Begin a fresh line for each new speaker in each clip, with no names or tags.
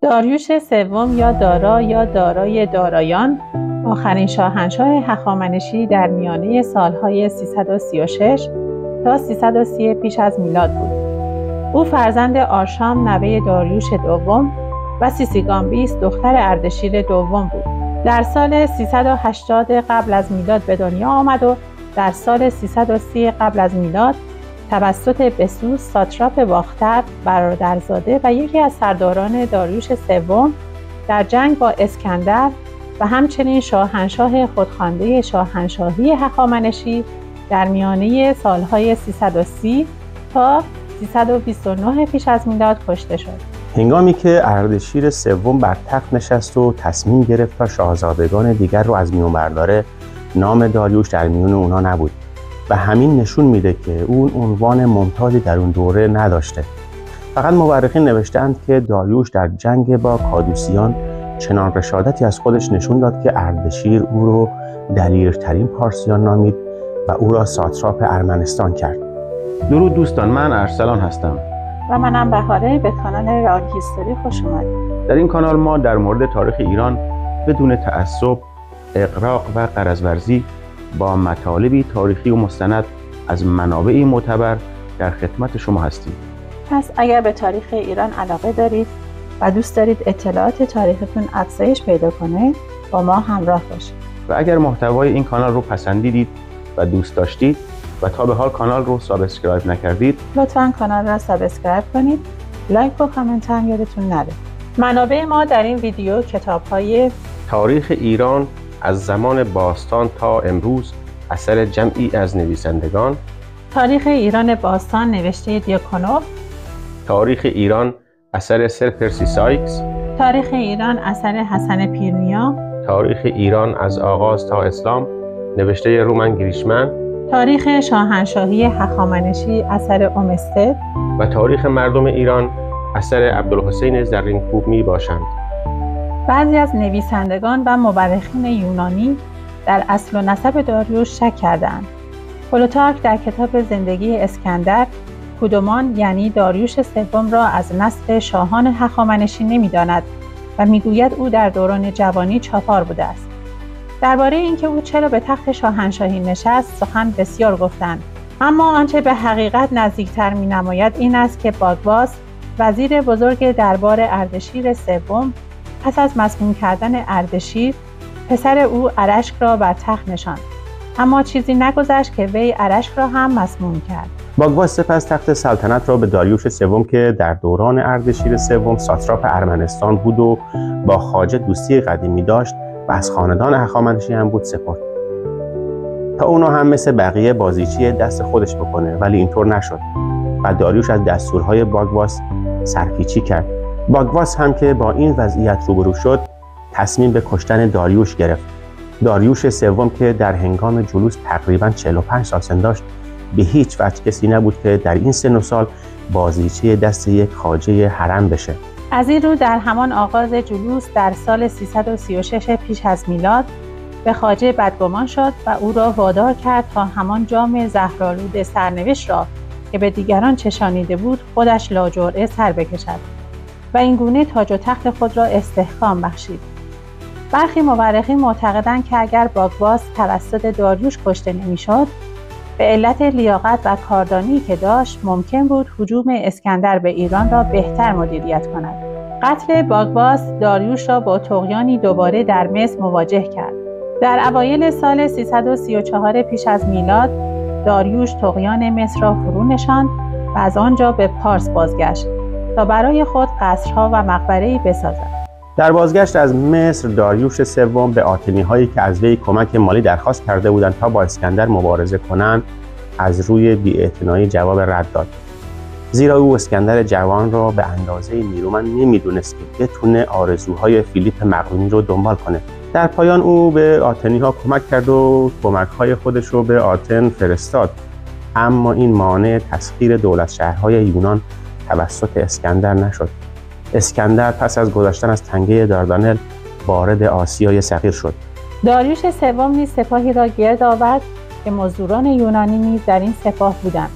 داریوش سوم یا دارا یا دارای دارایان آخرین شاهنشاه هخامنشی در میانه سالهای 336 تا 330 پیش از میلاد بود. او فرزند آرشام نوه داریوش دوم و سیسیگامبیس دختر اردشیر دوم بود. در سال 380 قبل از میلاد به دنیا آمد و در سال 330 قبل از میلاد توسط بسوس ساتراپ باختر برادرزاده و یکی از سرداران داریوش سوم در جنگ با اسکندر و همچنین شاهنشاه خودخوانده شاهنشاهی هخامنشی در میانه سالهای 330 تا 329 پیش از میلاد کشته شد.
هنگامی که اردشیر سوم بر تخت نشست و تصمیم گرفت تا شاهزادگان دیگر رو از میون برداره، نام داریوش در میون اونا نبود و همین نشون میده که اون عنوان ممتازی در اون دوره نداشته. فقط مورخین نوشتند که داریوش در جنگ با کادوسیان چنان رشادتی از خودش نشون داد که اردشیر او رو دلیرترین پارسیان نامید و او را ساتراپ ارمنستان کرد.
درود دوستان، من ارسلان هستم
و منم بهاره. به کانال راگ هیستوری خوش اومدید.
در این کانال ما در مورد تاریخ ایران بدون تعصب، اغراق و غرض‌ورزی با مطالبی تاریخی و مستند از منابع معتبر در خدمت شما هستیم.
پس اگر به تاریخ ایران علاقه دارید و دوست دارید اطلاعات تاریختون افزایش پیدا کنه، با ما همراه باشید.
و اگر محتوای این کانال رو پسندیدید و دوست داشتید و تا به حال کانال رو سابسکرایب نکردید،
لطفاً کانال را سابسکرایب کنید. لایک و کامنت هم یادتون نره. منابع ما در این ویدیو کتاب‌های
تاریخ ایران از زمان باستان تا امروز اثر جمعی از نویسندگان،
تاریخ ایران باستان نوشته دیاکونوف،
تاریخ ایران اثر سر پرسی سایکس،
تاریخ ایران اثر حسن پیرنیا،
تاریخ ایران از آغاز تا اسلام نوشته رومن گریشمن،
تاریخ شاهنشاهی هخامنشی اثر اومستد
و تاریخ مردم ایران اثر عبدالحسین زرین‌کوب می باشند.
بعضی از نویسندگان و مورخین یونانی در اصل و نسب داریوش شک کردند. پلوتارک در کتاب زندگی اسکندر کودمان یعنی داریوش سوم را از نسل شاهان هخامنشی نمی‌داند و میگوید او در دوران جوانی چاپار بوده است. درباره اینکه او چرا به تخت شاهنشاهی نشست سخن بسیار گفتند، اما آنچه به حقیقت نزدیکتر می‌نماید این است که باگواس وزیر بزرگ دربار اردشیر سوم پس از مسموم کردن اردشیر پسر او ارشک را بر تخت نشاند، اما چیزی نگذشت که وی ارشک را هم مسموم کرد.
باگواس سپس تخت سلطنت را به داریوش سوم که در دوران اردشیر سوم ساتراپ ارمنستان بود و با خواجه دوستی قدیمی داشت و از خاندان هخامنشی هم بود سپرد تا اونو هم مثل بقیه بازیچی دست خودش بکنه، ولی اینطور نشد و داریوش از دستورهای باگواس سرپیچی کرد. باگواس هم که با این وضعیت روبرو شد تصمیم به کشتن داریوش گرفت. داریوش سوم که در هنگام جلوس تقریباً 45 سال سن داشت به هیچ وجه کسی نبود که در این سن و سال بازیچه دست یک خواجه حرم بشه.
از این رو در همان آغاز جلوس در سال 336 پیش از میلاد به خواجه بدگمان شد و او را وادار کرد تا همان جام زهرآلود سرنوشت را که به دیگران چشانیده بود خودش لاجرعه سر بکشد و این گونه تاج و تخت خود را استحکام بخشید. برخی مورخین معتقدند که اگر باگواس توسط داریوش کشته نمی‌شد، به علت لیاقت و کاردانی که داشت ممکن بود هجوم اسکندر به ایران را بهتر مدیریت کند. قتل باگواس داریوش را با طغیانی دوباره در مصر مواجه کرد. در اوایل سال 334 پیش از میلاد داریوش طغیان مصر را فرو نشاند و از آنجا به پارس بازگشت تا برای خود قصرها و مقبره‌ای بسازد.
در بازگشت از مصر داریوش سوم به آتنی‌هایی که از وی کمک مالی درخواست کرده بودند تا با اسکندر مبارزه کنند از روی بی‌اعتنایی جواب رد داد، زیرا او اسکندر جوان را به اندازه نیرومند نمی‌دونست که بتونه آرزوهای فیلیپ مقدونی رو دنبال کنه. در پایان او به آتنی‌ها کمک کرد و کمک‌های خودش رو به آتن فرستاد، اما این مانع تسخیر دولت شهرهای یونان توسط اسکندر نشد. اسکندر پس از گذشتن از تنگه داردانل وارد آسیای صغیر شد.
داریوش سوم نیز سپاهی را گرد آورد که مزدوران یونانی نیز در این سپاه بودند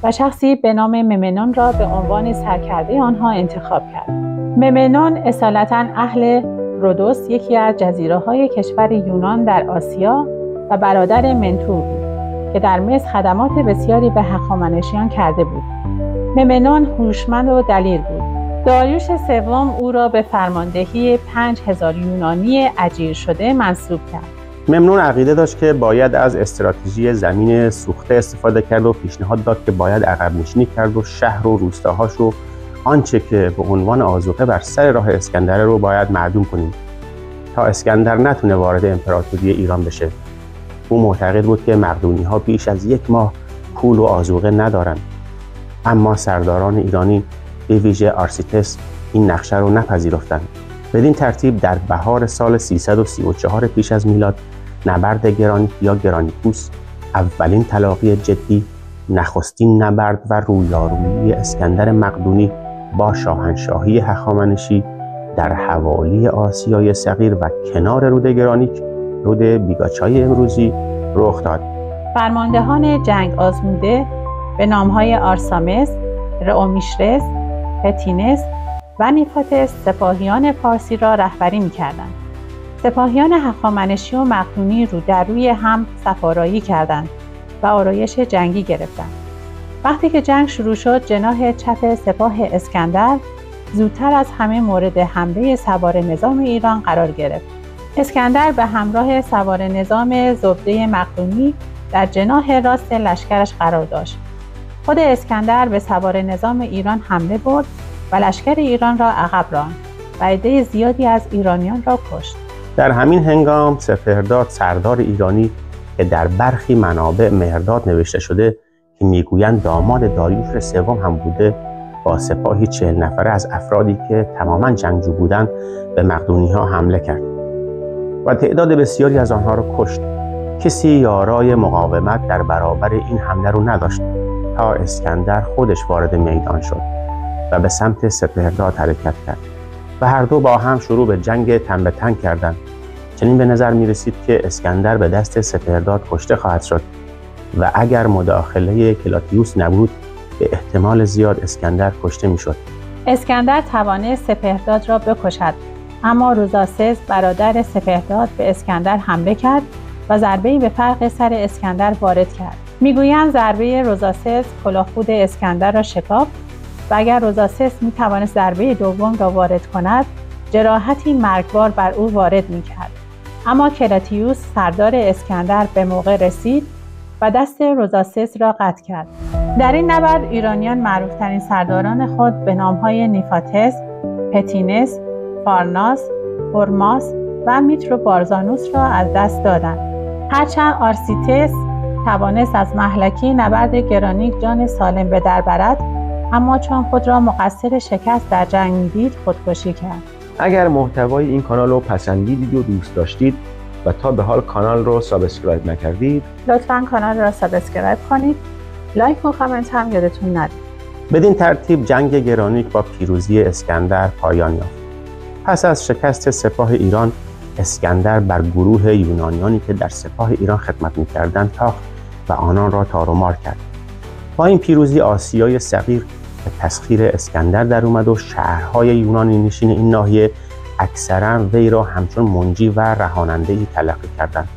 و شخصی به نام ممنون را به عنوان سرکرده آنها انتخاب کرد. ممنون اصالتاً اهل رودوس، یکی از جزیره‌های کشور یونان در آسیا و برادر منتور بود که در مصر خدمات بسیاری به هخامنشیان کرده بود. ممنون هوشمند و دلیر بود. داریوش سوم او را به فرماندهی 5000 یونانی اجیر شده منصوب کرد.
ممنون عقیده داشت که باید از استراتژی زمین سوخته استفاده کرد و پیشنهاد داد که باید عقب نشینی کرد و شهر و روستاهاش و آنچه که به عنوان آذوقه بر سر راه اسکندر رو باید معدوم کنیم تا اسکندر نتونه وارد امپراتوری ایران بشه. او معتقد بود که مقدونی‌ها بیش از 1 ماه پول و آذوقه ندارند. اما سرداران ایرانی به ویژه آرسیتس این نقشه رو نپذیرفتند. بدین ترتیب در بهار سال 334 پیش از میلاد نبرد گرانیک یا گرانیکوس، اولین تلاقی جدی، نخستین نبرد و رویارویی اسکندر مقدونی با شاهنشاهی هخامنشی در حوالی آسیای صغیر و کنار رود گرانیک، رود بیگاچای امروزی رخ داد.
فرماندهان جنگ آزموده به نامهای آرسامس، رئومیشرس، پتینس و نیفاتس سپاهیان پارسی را رهبری می‌کردند. سپاهیان هخامنشی و مقدونی رو در روی هم صف‌آرایی کردند و آرایش جنگی گرفتند. وقتی که جنگ شروع شد، جناح چپ سپاه اسکندر زودتر از همه مورد حمله سوار نظام ایران قرار گرفت. اسکندر به همراه سوار نظام زبده مقدونی در جناح راست لشکرش قرار داشت. خود اسکندر به سوار نظام ایران حمله برد و لشکر ایران را عقب راند و عده زیادی از ایرانیان را کشت.
در همین هنگام سپهرداد، سردار ایرانی که در برخی منابع مهرداد نوشته شده که میگویند داماد داریوش سوم هم بوده، با سپاهی 40 نفره از افرادی که تماما جنگجو بودند به مقدونی‌ها حمله کرد و تعداد بسیاری از آنها را کشت. کسی یارای مقاومت در برابر این حمله رو نداشت تا اسکندر خودش وارد میدان شد و به سمت سپهرداد حرکت کرد و هر دو با هم شروع به جنگ تن به تن کردند. چنین به نظر می رسید که اسکندر به دست سپهرداد کشته خواهد شد و اگر مداخله کلاتیوس نبود به احتمال زیاد اسکندر کشته می شد.
اسکندر توانست سپهرداد را بکشد، اما روزاسز برادر سپهرداد به اسکندر حمله کرد و ضربه‌ای به فرق سر اسکندر وارد کرد. میگویند ضربه روزاسز کلاهخود اسکندر را شکافت و اگر روزاسز میتوانست ضربه دوم را وارد کند، جراحتی مرگبار بر او وارد میکرد. اما کلاتیوس سردار اسکندر به موقع رسید و دست روزاسز را قطع کرد. در این نبرد ایرانیان معروفترین سرداران خود به نامهای نیفاتس، پتینس، فارناس، هرماس و میتروبارزانوس را از دست دادند. هرچند آرسیتس توانست از مهلکی نبرد گرانیک جان سالم به در برد، اما چون خود را مقصر شکست در جنگ می‌دید خودکشی کرد.
اگر محتوای این کانال رو پسندیدید و دوست داشتید و تا به حال کانال رو سابسکرایب نکردید،
لطفاً کانال را سابسکرایب کنید. لایک و کامنت هم یادتون ندید.
بدین ترتیب جنگ گرانیک با پیروزی اسکندر پایان یافت. پس از شکست سپاه ایران، اسکندر بر گروه یونانیانی که در سپاه ایران خدمت می‌کردند تاخت و آنان را تار و مار کرد. با این پیروزی آسیای صغیر به تسخیر اسکندر در اومد و شهرهای یونانی نشین این ناحیه اکثرا وی را همچون منجی و رهاننده‌ای تلقی کردند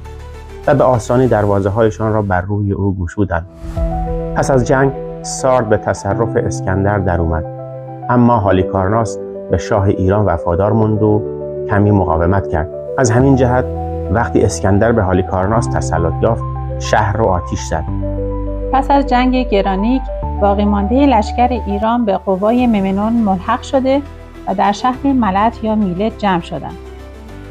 و به آسانی دروازه‌هایشان را بر روی او گشودند. پس از جنگ سارد به تصرف اسکندر در اومد، اما هالیکارناس به شاه ایران وفادار ماند و کمی مقاومت کرد. از همین جهت وقتی اسکندر به هالیکارناس تسلط یافت، شهر را آتش زد.
پس از جنگ گرانیک، باقی مانده لشکر ایران به قوای ممنون ملحق شده و در شهر ملط یا میلت جمع شدند.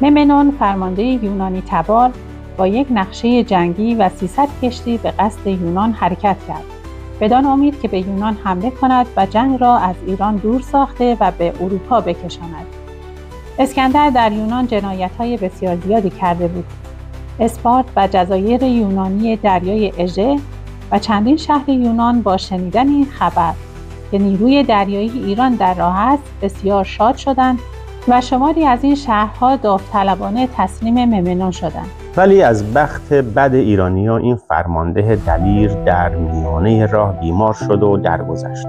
ممنون فرمانده یونانی تبار با یک نقشه جنگی و 300 کشتی به قصد یونان حرکت کرد، بدان امید که به یونان حمله کند و جنگ را از ایران دور ساخته و به اروپا بکشاند. اسکندر در یونان جنایت‌های بسیار زیادی کرده بود. اسپارت و جزایر یونانی دریای اژه و چندین شهر یونان با شنیدن این خبر که نیروی دریایی ایران در راه است بسیار شاد شدند و شماری از این شهرها داوطلبانه تسلیم ممنون شدند.
ولی از بخت بد ایرانی‌ها این فرمانده دلیر در میانه راه بیمار شد و درگذشت.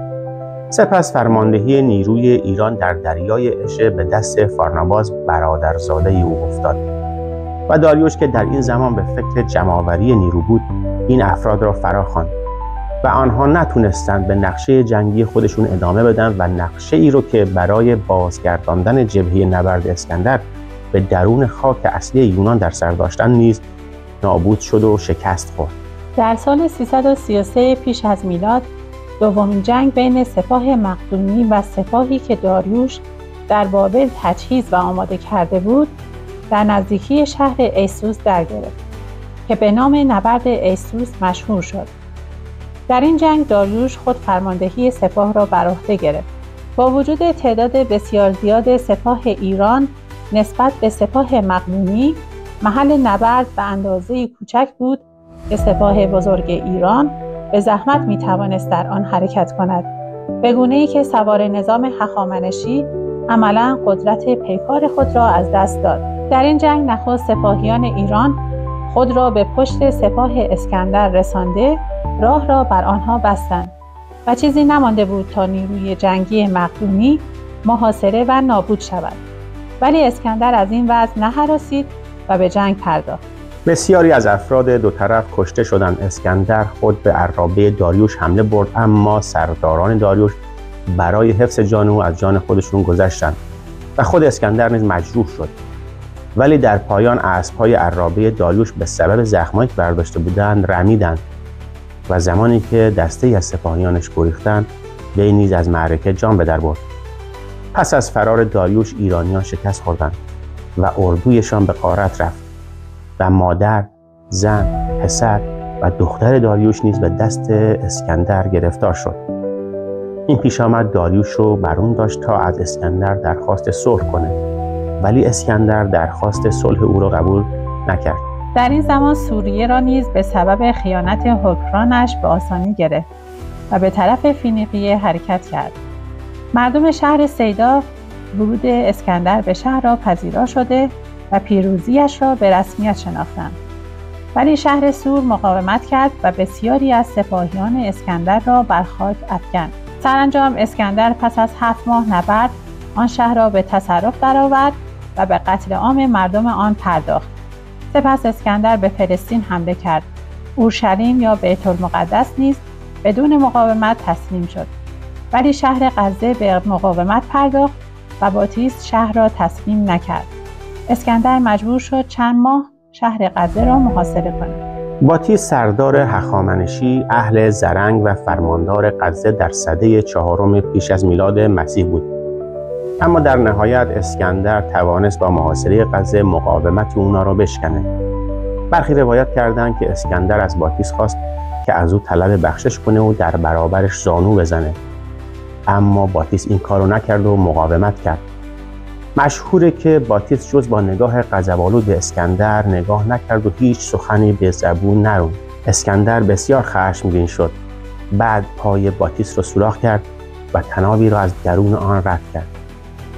سپس فرماندهی نیروی ایران در دریای اشه به دست فارناباز برادرزاده او افتاد و داریوش که در این زمان به فکر جمع‌آوری نیرو بود این افراد را فراخواند و آنها نتونستند به نقشه جنگی خودشون ادامه بدن و نقشه ای رو که برای بازگرداندن جبهه نبرد اسکندر به درون خاک اصلی یونان در سر داشتن نیز نابود شد و شکست خورد.
در سال 333 پیش از میلاد دومین جنگ بین سپاه مقدونی و سپاهی که داریوش در بابل تجهیز و آماده کرده بود در نزدیکی شهر ایسوس در گرفت که به نام نبرد ایسوس مشهور شد. در این جنگ داریوش خود فرماندهی سپاه را بر عهده گرفت. با وجود تعداد بسیار زیاد سپاه ایران نسبت به سپاه مقدونی، محل نبرد به اندازه‌ای کوچک بود که سپاه بزرگ ایران به زحمت می‌توانست در آن حرکت کند، به گونه‌ای که سوار نظام هخامنشی عملاً قدرت پیکار خود را از دست داد. در این جنگ نخست سپاهیان ایران خود را به پشت سپاه اسکندر رسانده راه را بر آنها بستند و چیزی نمانده بود تا نیروی جنگی مقدونی محاصره و نابود شود. ولی اسکندر از این وضع نهراسید و به جنگ پرداخت.
بسیاری از افراد دو طرف کشته شدند. اسکندر خود به عرابه داریوش حمله برد، اما سرداران داریوش برای حفظ جان او از جان خودشون گذشتند و خود اسکندر نیز مجروح شد. ولی در پایان اسب‌های عرابه داریوش به سبب زخمایی که برداشته بودند رمیدند و زمانی که دسته‌ای از سپاهیانش گریختند، وی نیز از معرکه جان به در برد. پس از فرار داریوش ایرانیان شکست خوردند و اردویشان به غارت رفت و مادر، زن، پسر و دختر داریوش نیز به دست اسکندر گرفتار شد. این پیش آمد داریوش رو برون داشت تا از اسکندر درخواست صلح کنه، ولی اسکندر درخواست صلح او را قبول نکرد.
در این زمان سوریه را نیز به سبب خیانت حکمرانش به آسانی گرفت و به طرف فینیقیه حرکت کرد. مردم شهر سیدا ورود اسکندر به شهر را پذیرا شده و پیروزیش را به رسمیت شناختند. ولی شهر سور مقاومت کرد و بسیاری از سپاهیان اسکندر را بر خاک افکند. سرانجام اسکندر پس از 7 ماه نبرد آن شهر را به تصرف درآورد و به قتل عام مردم آن پرداخت. سپس اسکندر به فلسطین حمله کرد. اورشلیم یا بیت المقدس نیز بدون مقاومت تسلیم شد. ولی شهر غزه به مقاومت پرداخت و باتیس شهر را تسلیم نکرد. اسکندر مجبور شد چند ماه شهر غزه را محاصره کند.
باتیس سردار هخامنشی اهل زرنگ و فرماندار غزه در سده 4 پیش از میلاد مسیح بود. اما در نهایت اسکندر توانست با محاصره غزه مقاومت اونا را بشکنه. برخی روایت کردند که اسکندر از باتیس خواست که از او طلب بخشش کنه و در برابرش زانو بزنه. اما باتیس این کارو نکرد و مقاومت کرد. مشهوره که باتیس جز با نگاه غضب‌آلود به اسکندر نگاه نکرد و هیچ سخنی به زبون نروند. اسکندر بسیار خشمگین شد. بعد پای باتیس را سوراخ کرد و طنابی را از درون آن رد کرد.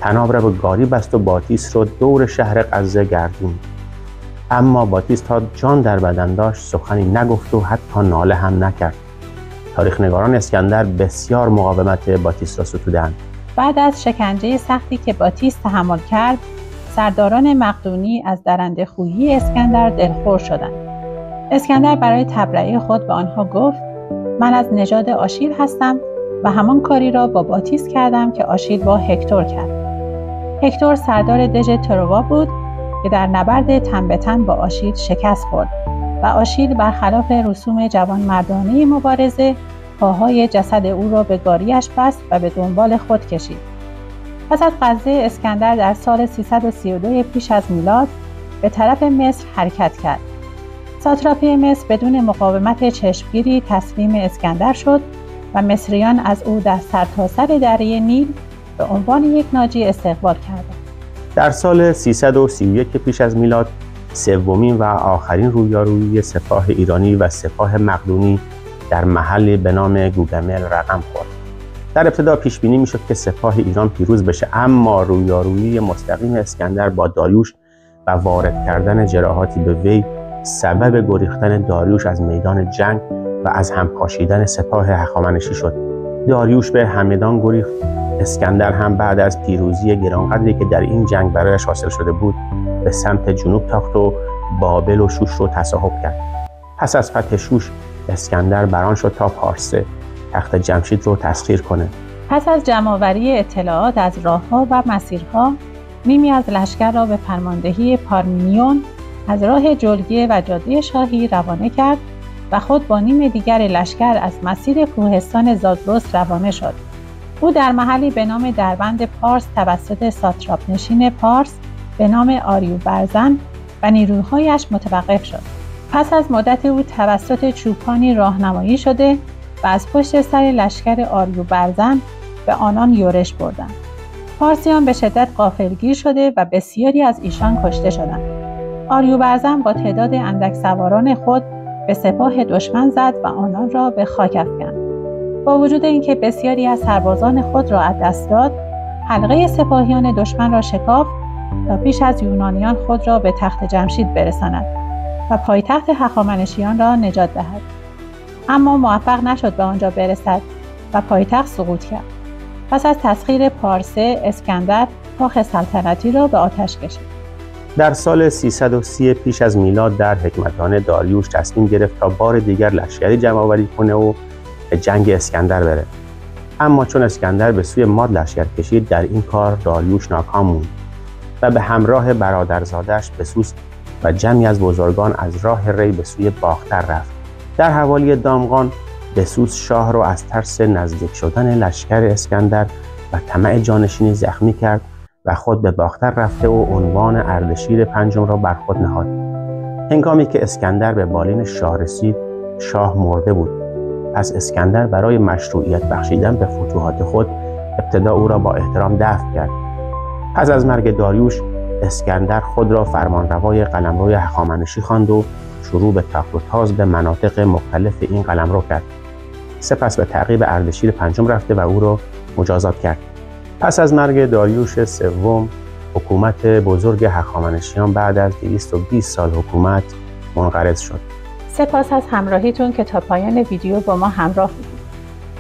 طناب را به گاری بست و باتیس را دور شهر غزه گردوند. اما باتیس تا جان در بدن داشت سخنی نگفت و حتی ناله هم نکرد. تاریخ‌نگاران اسکندر بسیار مقاومت باتیس را ستودند.
بعد از شکنجه سختی که باتیس تحمل کرد، سرداران مقدونی از درنده‌خویی اسکندر دلخور شدند. اسکندر برای تبرئه خود به آنها گفت: من از نژاد آشیل هستم و همان کاری را با باتیس کردم که آشیل با هکتور کرد. هکتور سردار دژ تروا بود که در نبرد تن به تن با آشیل شکست خورد و آشیل برخلاف رسوم جوانمردانه مبارزه پاهای جسد او را به گاریش بست و به دنبال خود کشید. پس از غزه اسکندر در سال 332 پیش از میلاد به طرف مصر حرکت کرد. ساتراپی مصر بدون مقاومت چشمگیری تسلیم اسکندر شد و مصریان از او در سرتاسر دره نیل به عنوان یک ناجی استقبال کردند.
در سال 331 پیش از میلاد سومین و آخرین رویارویی سپاه ایرانی و سپاه مقدونی در محلی به نام گوگمل رقم خورد. در ابتدا پیش بینی میشد که سپاه ایران پیروز بشه، اما رویارویی مستقیم اسکندر با داریوش و وارد کردن جراحاتی به وی سبب گریختن داریوش از میدان جنگ و از هم پاشیدن سپاه هخامنشی شد. داریوش به همدان گریخت. اسکندر هم بعد از پیروزی گرانقدری که در این جنگ برایش حاصل شده بود به سمت جنوب تاخت و بابل و شوش رو تصاحب کرد. پس از فتح شوش اسکندر بران شد تا پارسه تخت جمشید رو تسخیر کنه.
پس از جمع‌آوری اطلاعات از راه‌ها و مسیرها، نیمی از لشکر را به فرماندهی پارمینیون از راه جلگه و جاده شاهی روانه کرد و خود با نیم دیگر لشکر از مسیر کوهستان زاگرس روانه شد. او در محلی به نام دربند پارس توسط ساتراپ نشین پارس به نام آریوبرزن و نیروهایش متوقف شد. پس از مدت او توسط چوپانی راهنمایی شده و از پشت سر لشکر آریوبرزن به آنان یورش بردند. پارسیان به شدت غافلگیر شده و بسیاری از ایشان کشته شدند. آریوبرزن با تعداد اندک سواران خود به سپاه دشمن زد و آنان را به خاک افکند. با وجود اینکه بسیاری از سربازان خود را از دست داد، حلقه سپاهیان دشمن را شکافت تا پیش از یونانیان خود را به تخت جمشید برساند و پایتخت هخامنشیان را نجات دهد. اما موفق نشد به آنجا برسد و پایتخت سقوط کرد. پس از تسخیر پارسه، اسکندر کاخ سلطنتی را به آتش کشید.
در سال 330 پیش از میلاد در حکمتان داریوش تصمیم گرفت تا بار دیگر لشکری جمع‌آوری کنه و به جنگ اسکندر بره. اما چون اسکندر به سوی ماد لشکر کشید، در این کار داریوش ناکام موند و به همراه برادرزادش بسوس و جمعی از بزرگان از راه ری به سوی باختر رفت. در حوالی دامغان بسوس شاه را از ترس نزدیک شدن لشکر اسکندر و طمع جانشینی زخمی کرد و خود به باختر رفته و عنوان اردشیر پنجم را بر خود نهاد. هنگامی که اسکندر به بالین شاه رسید، شاه مرده بود. پس اسکندر برای مشروعیت بخشیدن به فتوحات خود ابتدا او را با احترام دفن کرد. پس از مرگ داریوش، اسکندر خود را فرمانروای قلمروی هخامنشی خواند و شروع به تاخت و تاز به مناطق مختلف این قلمرو کرد. سپس به تعقیب اردشیر پنجم رفته و او را مجازات کرد. پس از مرگ داریوش سوم، حکومت بزرگ هخامنشیان بعد از 220 سال حکومت منقرض شد.
سپاس از همراهیتون که تا پایان ویدیو با ما همراه بودید.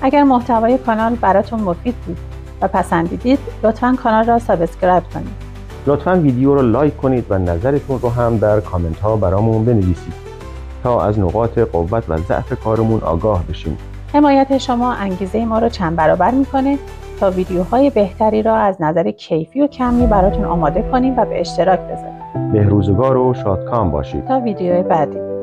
اگر محتوای کانال براتون مفید بود و پسندیدید، لطفاً کانال را سابسکرایب کنید.
لطفاً ویدیو رو لایک کنید و نظرتون رو هم در کامنت ها برامون بنویسید تا از نقاط قوت و ضعف کارمون آگاه بشیم.
حمایت شما انگیزه ما رو چند برابر میکنه تا ویدیوهای بهتری را از نظر کیفی و کمی براتون آماده کنیم و به اشتراک بذاریم.
بهروزگار و شادکام باشید.
تا ویدیوی بعدی.